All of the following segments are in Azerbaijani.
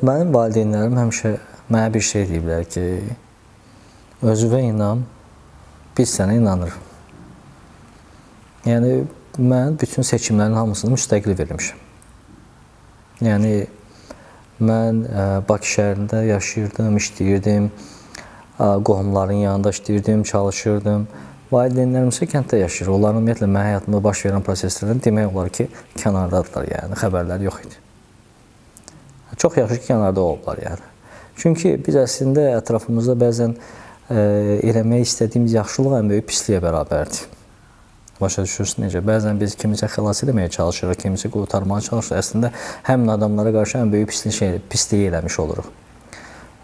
Mənim valideynlərim həmişə mənə bir şey deyiblər ki, özünə inan, biz sənə inanırıq. Yəni, mən bütün seçimlərin hamısını müstəqil vermişəm. Yəni, mən Bakı şəhərində yaşayırdım, işləyirdim, qohumların yanında işləyirdim, çalışırdım. Valideynlərim isə kənddə yaşayır. Onların ümumiyyətlə mənim həyatımda baş verən proseslərdən demək olar ki, kənardadırlar, yəni xəbərləri yox idi. Çox yaxşı ki, kənarda olublar, yəni. Çünki biz əslində ətrafımızda bəzən eləmək istədiyimiz yaxşılıq ən böyük pisliyə bərabərdir. Başa düşürsün necə? Bəzən biz kimisə xilas etməyə çalışırıq, kimisə qurtarmağa çalışırıq. Əslində, həmin adamlara qarşı ən böyük pisliyi eləmiş oluruq.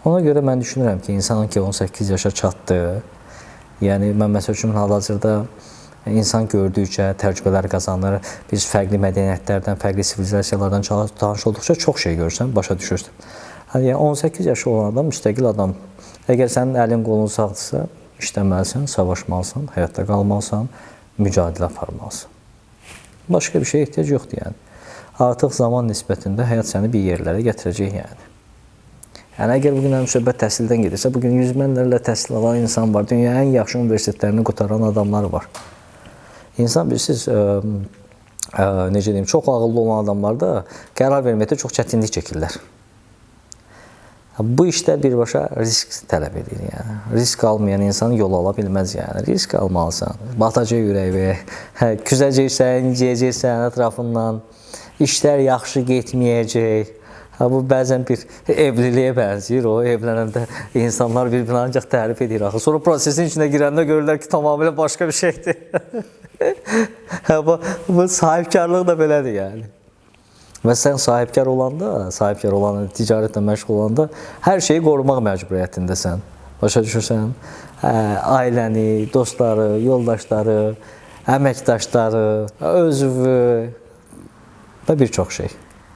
Ona görə mən düşünürəm ki, insanın ki 18 yaşa çatdı, yəni mən məsəl üçün hal-hazırda insan gördükcə, təcrübələr qazanır, biz fərqli mədəniyyətlərdən, fərqli sivilizasiyalardan tanış olduqca çox şey görürsən, başa düşürsən. Yəni 18 yaşı olan adam müstəqil adam. Əgər sənin əlin qolun sağdırsa, işləməlisən, savaşmalısan, həyatda qalmalısan, mücadilə aparmalısan. Başqa bir şey ehtiyac yoxdur, yəni. Artıq zaman nisbətində həyat səni bir yerlərə gətirəcək, yəni. Yəni, əgər bugün söhbət təhsildən gedirsə, bugün yüz minlərlə təhsil alan insan var, dünyanın ən yaxşı universitetlərini qutaran adamlar var. İnsan, bilirsiniz, necə deyim, çox ağıllı olan adamlar da qərar verməkdə çox çətinlik çəkirlər. Bu işdə birbaşa risk tələb edir, yəni. Risk almayan insan yol ala bilməz, yəni. Risk almalısan, batacaq ürəyi, küzəcəksən, inciyəcəksən ətrafından, işlər yaxşı getməyəcək. Bu, bəzən bir evliliyə bənzəyir, o evlənəndə insanlar bir-birini ancaq tərif edir. Sonra prosesin içində girəndə görürlər ki, tamamilə başqa bir şeydir. Bu sahibkarlıq da belədir, yəni. Və sən sahibkar olanda, ticarətlə məşğul olanda hər şeyi qorumaq məcburiyyətindəsən. Başa düşürsən? Ailəni, dostları, yoldaşları, əməkdaşları, özünü və bir çox şey.